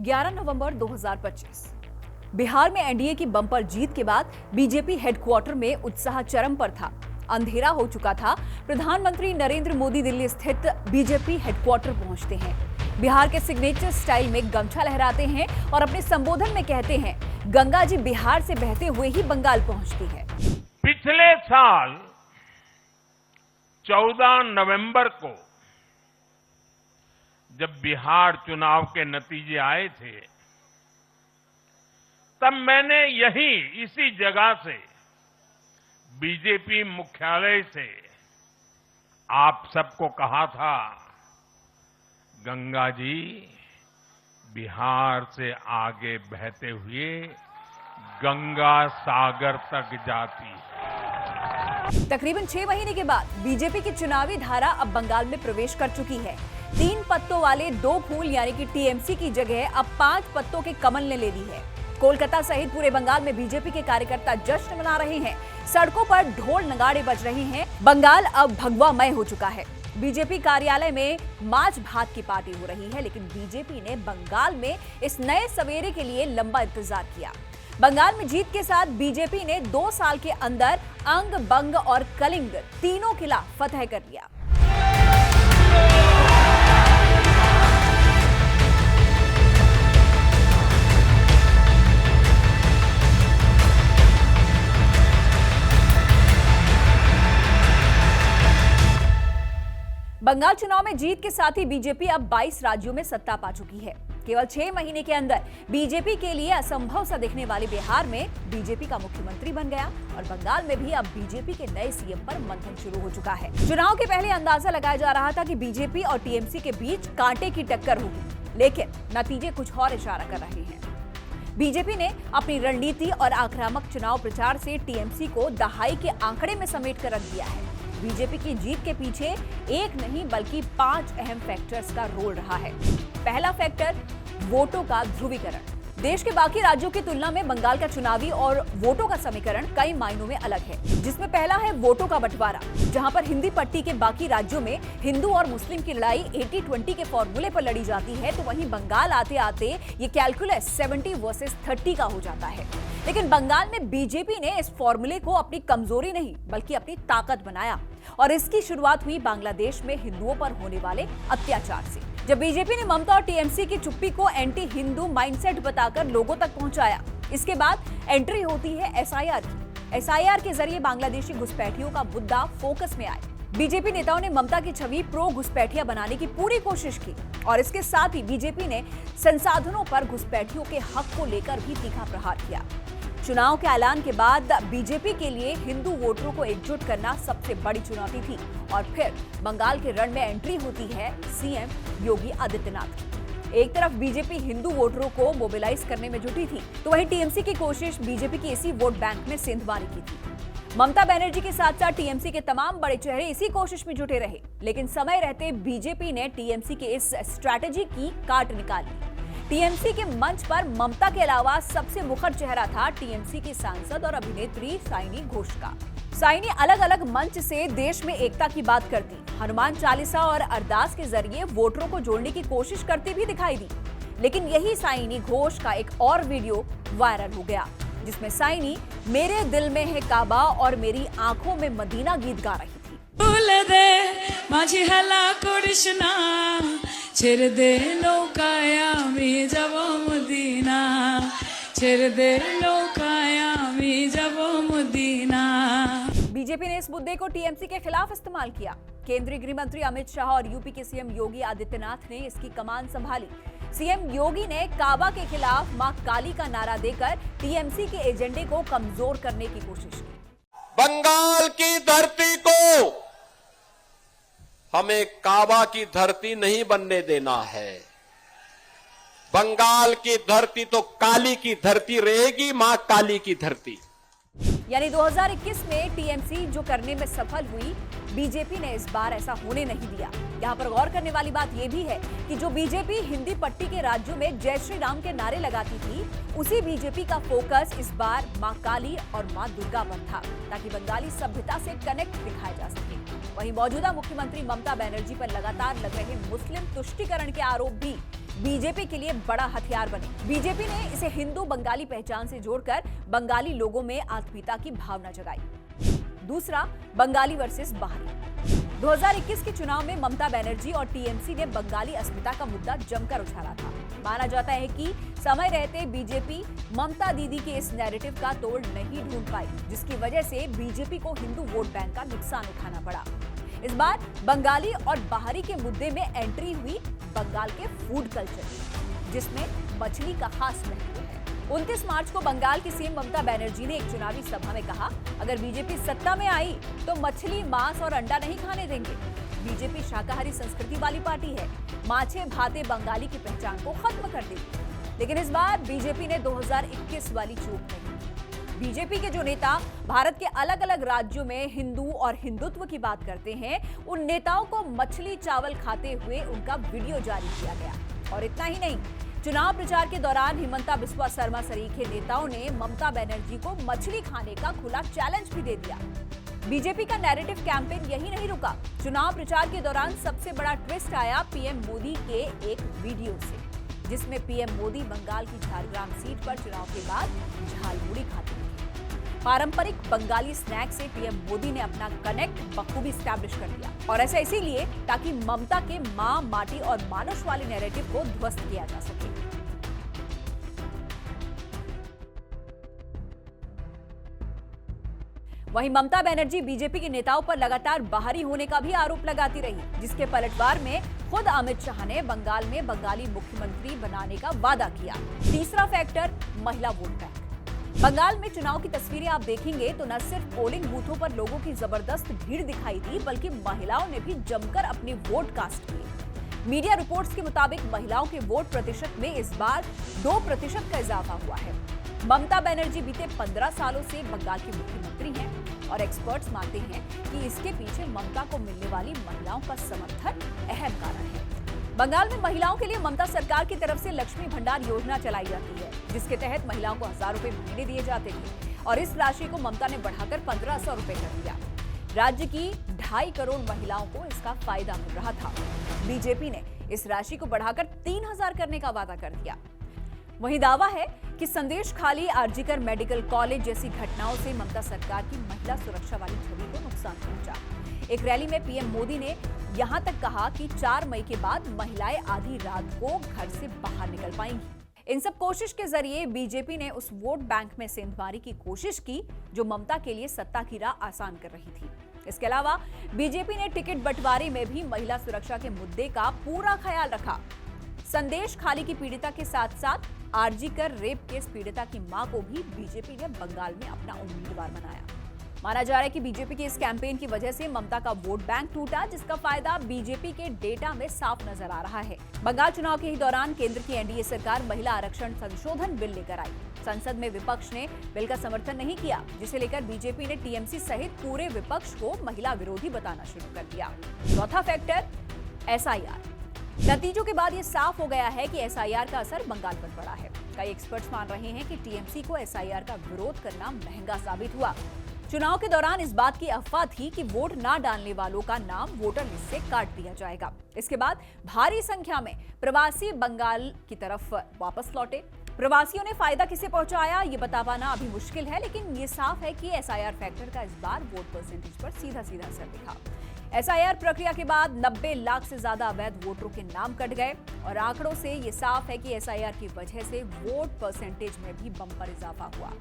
11 नवंबर 2025 बिहार में एनडीए की बम्पर जीत के बाद बीजेपी हेडक्वार्टर में उत्साह चरम पर था। अंधेरा हो चुका था। प्रधानमंत्री नरेंद्र मोदी दिल्ली स्थित बीजेपी हेडक्वार्टर पहुंचते हैं। बिहार के सिग्नेचर स्टाइल में गमछा लहराते हैं और अपने संबोधन में कहते हैं, गंगा जी बिहार से बहते हुए ही बंगाल पहुंचती है। पिछले साल 14 नवंबर को जब बिहार चुनाव के नतीजे आए थे, तब मैंने इसी जगह से बीजेपी मुख्यालय से आप सबको कहा था, गंगा जी बिहार से आगे बहते हुए गंगा सागर तक जाती है। तकरीबन 6 महीने के बाद बीजेपी की चुनावी धारा अब बंगाल में प्रवेश कर चुकी है। 3 पत्तों वाले 2 फूल यानी कि टीएमसी की जगह अब 5 पत्तों के कमल ने ले ली है। कोलकाता सहित पूरे बंगाल में बीजेपी के कार्यकर्ता जश्न मना रहे हैं। सड़कों पर ढोल नगाड़े बज रहे हैं। बंगाल अब भगवामय हो चुका है। बीजेपी कार्यालय में माछ भात की पार्टी हो रही है, लेकिन बीजेपी ने बंगाल में इस नए सवेरे के लिए लंबा इंतजार किया। बंगाल में जीत के साथ बीजेपी ने 2 साल के अंदर अंग, बंग और कलिंग तीनों किला फतह कर लिया। बंगाल चुनाव में जीत के साथ ही बीजेपी अब 22 राज्यों में सत्ता पा चुकी है। केवल 6 महीने के अंदर बीजेपी के लिए असंभव सा दिखने वाले बिहार में बीजेपी का मुख्यमंत्री बन गया और बंगाल में भी अब बीजेपी के नए सीएम पर मंथन शुरू हो चुका है। चुनाव के पहले अंदाजा लगाया जा रहा था कि बीजेपी और टीएमसी के बीच कांटे की टक्कर होगी, लेकिन नतीजे कुछ और इशारा कर रहे हैं। बीजेपी ने अपनी रणनीति और आक्रामक चुनाव प्रचार से टीएमसी को दहाई के आंकड़े में समेट कर रख दिया है। बीजेपी की जीत के पीछे एक नहीं बल्कि 5 अहम फैक्टर्स का रोल रहा है। पहला फैक्टर, वोटों का ध्रुवीकरण। देश के बाकी राज्यों की तुलना में बंगाल का चुनावी और वोटों का समीकरण कई मायनों में अलग है, जिसमें पहला है वोटों का बंटवारा। जहां पर हिंदी पट्टी के बाकी राज्यों में हिंदू और मुस्लिम की लड़ाई 80-20 के फॉर्मूले पर लड़ी जाती है, तो वहीं बंगाल आते आते ये कैलकुलस 70 वर्सेस 30 का हो जाता है। लेकिन बंगाल में बीजेपी ने इस फॉर्मूले को अपनी कमजोरी नहीं बल्कि अपनी ताकत बनाया और इसकी शुरुआत हुई बांग्लादेश में हिंदुओं पर होने वाले अत्याचार से। जब बीजेपी ने ममता और टीएमसी की चुप्पी को एंटी हिंदू माइंडसेट बताकर लोगों तक पहुंचाया, इसके बाद एंट्री होती है एसआईआर की। एसआईआर के जरिए बांग्लादेशी घुसपैठियों का मुद्दा फोकस में आए। बीजेपी नेताओं ने ममता की छवि प्रो घुसपैठिया बनाने की पूरी कोशिश की और इसके साथ ही बीजेपी ने संसाधनों पर घुसपैठियों के हक को लेकर भी तीखा प्रहार किया। चुनाव के ऐलान के बाद बीजेपी के लिए हिंदू वोटरों को एकजुट करना सबसे बड़ी चुनौती थी और फिर बंगाल के रण में एंट्री होती है सीएम योगी आदित्यनाथ की। एक तरफ बीजेपी हिंदू वोटरों को मोबिलाइज करने में जुटी थी, तो वहीं टीएमसी की कोशिश बीजेपी की इसी वोट बैंक में सेंधमारी की थी। ममता बनर्जी के साथ साथ टीएमसी के तमाम बड़े चेहरे इसी कोशिश में जुटे रहे, लेकिन समय रहते बीजेपी ने टीएमसी के इस स्ट्रैटेजी की काट निकाली। टीएमसी के मंच पर ममता के अलावा सबसे मुखर चेहरा था टीएमसी की सांसद और अभिनेत्री साइनी घोष का। साइनी अलग अलग मंच से देश में एकता की बात करती, हनुमान चालीसा और अरदास के जरिए वोटरों को जोड़ने की कोशिश करती भी दिखाई दी। लेकिन यही साइनी घोष का एक और वीडियो वायरल हो गया, जिसमें साइनी मेरे दिल में है काबा और मेरी आंखों में मदीना गीत गा रही थी। ছেড়ে দে নৌকায় আমি যাব মদিনা, ছেড়ে দে নৌকায় আমি যাব মদিना। बीजेपी ने इस मुद्दे को टीएमसी के खिलाफ इस्तेमाल किया। केंद्रीय गृह मंत्री अमित शाह और यूपी के सीएम योगी आदित्यनाथ ने इसकी कमान संभाली। सीएम योगी ने काबा के खिलाफ मां काली का नारा देकर टीएमसी के एजेंडे को कमजोर करने की कोशिश की। बंगाल की धरती को हमें काबा की धरती नहीं बनने देना है। बंगाल की धरती तो काली की धरती रहेगी, मां काली की धरती। यानी 2021 में टीएमसी जो करने में सफल हुई, बीजेपी ने इस बार ऐसा होने नहीं दिया। यहाँ पर गौर करने वाली बात यह भी है कि जो बीजेपी हिंदी पट्टी के राज्यों में जय श्री राम के नारे लगाती थी, उसी बीजेपी का फोकस इस बार मां काली और मां दुर्गा पर था, ताकि बंगाली सभ्यता से कनेक्ट दिखाया जा सके। वहीं मौजूदा मुख्यमंत्री ममता बनर्जी पर लगातार लग रहे मुस्लिम तुष्टीकरण के आरोप भी बीजेपी के लिए बड़ा हथियार बने। बीजेपी ने इसे हिंदू बंगाली पहचान से जोड़कर बंगाली लोगों में आत्मीयता की भावना जगाई। दूसरा, बंगाली वर्सेस बाहरी। 2021 के चुनाव में ममता बनर्जी और टीएमसी ने बंगाली अस्मिता का मुद्दा जमकर उछाला था। माना जाता है कि समय रहते बीजेपी ममता दीदी के इस नैरेटिव का तोड़ नहीं ढूंढ पाई, जिसकी वजह से बीजेपी को हिंदू वोट बैंक का नुकसान उठाना पड़ा। इस बार बंगाली और बाहरी के मुद्दे में एंट्री हुई बंगाल के फूड कल्चर की, जिसमें मछली का खास महत्व है। 29 मार्च को बंगाल की सीएम ममता बनर्जी ने एक चुनावी सभा में कहा, अगर बीजेपी सत्ता में आई तो मछली, मांस और अंडा नहीं खाने देंगे। बीजेपी शाकाहारी संस्कृति वाली पार्टी है, माछे भाते बंगाली की पहचान को खत्म कर देगी। लेकिन इस बार बीजेपी ने 2021 वाली चूक नहीं। बीजेपी के जो नेता भारत के अलग अलग राज्यों में हिंदू और हिंदुत्व की बात करते हैं, उन नेताओं को मछली चावल खाते हुए उनका वीडियो जारी किया गया। और इतना ही नहीं, चुनाव प्रचार के दौरान हिमंता बिस्वा शर्मा सरीखे नेताओं ने ममता बनर्जी को मछली खाने का खुला चैलेंज भी दे दिया। बीजेपी का नैरेटिव कैंपेन यही नहीं रुका। चुनाव प्रचार के दौरान सबसे बड़ा ट्विस्ट आया पीएम मोदी के एक वीडियो से, जिसमें पीएम मोदी बंगाल की झारग्राम सीट पर चुनाव के बाद झालमुड़ी खाते दिखे। पारंपरिक बंगाली स्नैक से पीएम मोदी ने अपना कनेक्ट बखूबी स्टैब्लिश कर दिया, और ऐसा इसीलिए ताकि ममता के मां, माटी और मानुष वाले नैरेटिव को ध्वस्त किया जा सके। वहीं ममता बनर्जी बीजेपी के नेताओं पर लगातार बाहरी होने का भी आरोप लगाती रही, जिसके पलटवार में खुद अमित शाह ने बंगाल में बंगाली मुख्यमंत्री बनाने का वादा किया। तीसरा फैक्टर, महिला वोट बैंक। बंगाल में चुनाव की तस्वीरें आप देखेंगे तो न सिर्फ पोलिंग बूथों पर लोगों की जबरदस्त भीड़ दिखाई दी, बल्कि महिलाओं ने भी जमकर अपने वोट कास्ट किए। मीडिया रिपोर्ट्स के मुताबिक महिलाओं के वोट प्रतिशत में इस बार 2% का इजाफा हुआ है। ममता बनर्जी बीते 15 सालों से बंगाल की मुख्यमंत्री हैं, और एक्सपर्ट्स मानते हैं कि इसके पीछे ममता को मिलने वाली महिलाओं का समर्थन अहम कारण है। बंगाल में महिलाओं के लिए ममता सरकार की तरफ से लक्ष्मी भंडार योजना चलाई जाती है, जिसके तहत महिलाओं को 1000 रुपए महीने दिए जाते थे, और इस राशि को ममता ने बढ़ाकर 1500 रुपए कर दिया। राज्य की 2.5 करोड़ महिलाओं को इसका फायदा मिल रहा था। बीजेपी ने इस राशि को बढ़ाकर 3000 करने का वादा कर दिया। वहीं दावा है कि संदेश खाली, आरजीकर मेडिकल कॉलेज जैसी घटनाओं से ममता सरकार की महिला सुरक्षा वाली छवि को नुकसान पहुंचा। एक रैली में पीएम मोदी ने यहां तक कहा कि 4 मई के बाद महिलाएं आधी रात को घर से बाहर निकल पाएंगी। इन सब कोशिश के जरिए बीजेपी ने उस वोट बैंक में सेंधमारी की कोशिश की जो ममता के लिए सत्ता की राह आसान कर रही थी। इसके अलावा बीजेपी ने टिकट बंटवारे में भी महिला सुरक्षा के मुद्दे का पूरा ख्याल रखा। संदेश खाली की पीड़िता के साथ साथ आरजीकर रेप केस पीड़िता की मां को भी बीजेपी ने बंगाल में अपना उम्मीदवार बनाया। माना जा रहा है कि बीजेपी के इस कैंपेन की वजह से ममता का वोट बैंक टूटा, जिसका फायदा बीजेपी के डेटा में साफ नजर आ रहा है। बंगाल चुनाव के ही दौरान केंद्र की एनडीए सरकार महिला आरक्षण संशोधन बिल लेकर आई। संसद में विपक्ष ने बिल का समर्थन नहीं किया, जिसे लेकर बीजेपी ने टीएमसी सहित पूरे विपक्ष को महिला विरोधी बताना शुरू कर दिया। चौथा फैक्टर, एसआईआर। नतीजों के बाद ये साफ हो गया है कि एसआईआर का असर बंगाल पर पड़ा है। कई एक्सपर्ट्स मान रहे हैं कि टीएमसी को एसआईआर का विरोध करना महंगा साबित हुआ। चुनाव के दौरान इस बात की अफवाह थी कि वोट ना डालने वालों का नाम वोटर लिस्ट से काट दिया जाएगा। इसके बाद भारी संख्या में प्रवासी बंगाल की तरफ वापस लौटे। प्रवासियों ने फायदा किसे पहुंचाया ये बता पाना अभी मुश्किल है, लेकिन ये साफ है कि एसआईआर फैक्टर का इस बार वोट परसेंटेज पर सीधा असर दिखा। एसआईआर प्रक्रिया के बाद 90 लाख से ज्यादा अवैध वोटरों के नाम कट गए, और आंकड़ों से ये साफ है कि एसआईआर की वजह से वोट परसेंटेज में भी बम्पर इजाफा हुआ।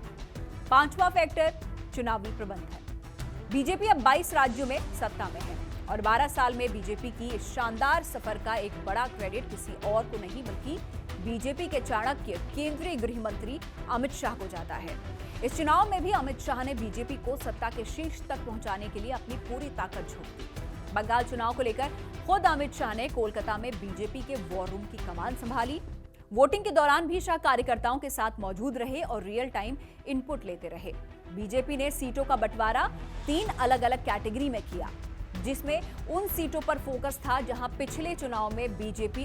पांचवा फैक्टर, चुनावी प्रबंधन। बीजेपी अब 22 राज्यों में सत्ता में है, और 12 साल में बीजेपी की इस शानदार सफर का एक बड़ा क्रेडिट किसी और को नहीं बल्कि बीजेपी के चाणक्य केंद्रीय गृह मंत्री अमित शाह को जाता है। इस चुनाव में भी अमित शाह ने बीजेपी को सत्ता के शीर्ष तक पहुंचाने के लिए अपनी पूरी ताकत झोंक दी। बंगाल चुनाव को लेकर खुद अमित शाह ने कोलकाता में बीजेपी के वॉर रूम की कमान संभाली। वोटिंग के दौरान भी शाह कार्यकर्ताओं के साथ मौजूद रहे और रियल टाइम इनपुट लेते रहे। बीजेपी ने सीटों का बंटवारा 3 अलग अलग कैटेगरी में किया, जिसमें उन सीटों पर फोकस था जहां पिछले चुनाव में बीजेपी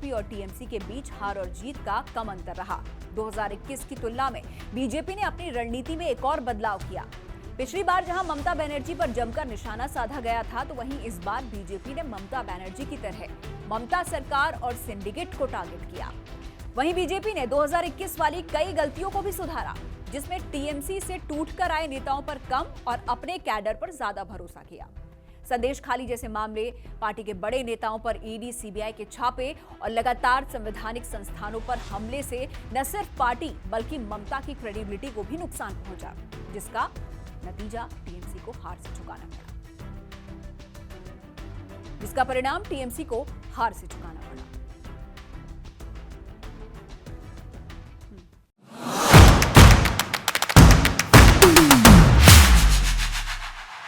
और टीएमसी के बीच हार और जीत का कम अंतर रहा। 2021 की तुलना में बीजेपी ने अपनी रणनीति में एक और बदलाव किया। पिछली बार जहां ममता बनर्जी पर जमकर निशाना साधा गया था, तो वहीं इस बार बीजेपी ने ममता बनर्जी की तरह ममता सरकार और सिंडिकेट को टारगेट किया। वहीं बीजेपी ने 2021 वाली कई गलतियों को भी सुधारा, जिसमें टीएमसी से टूटकर आए नेताओं पर कम और अपने कैडर पर ज्यादा भरोसा किया। संदेश खाली जैसे मामले, पार्टी के बड़े नेताओं पर ईडी, सीबीआई के छापे और लगातार संवैधानिक संस्थानों पर हमले से न सिर्फ पार्टी बल्कि ममता की क्रेडिबिलिटी को भी नुकसान पहुंचा, जिसका नतीजा टीएमसी को हार से चुकाना पड़ा।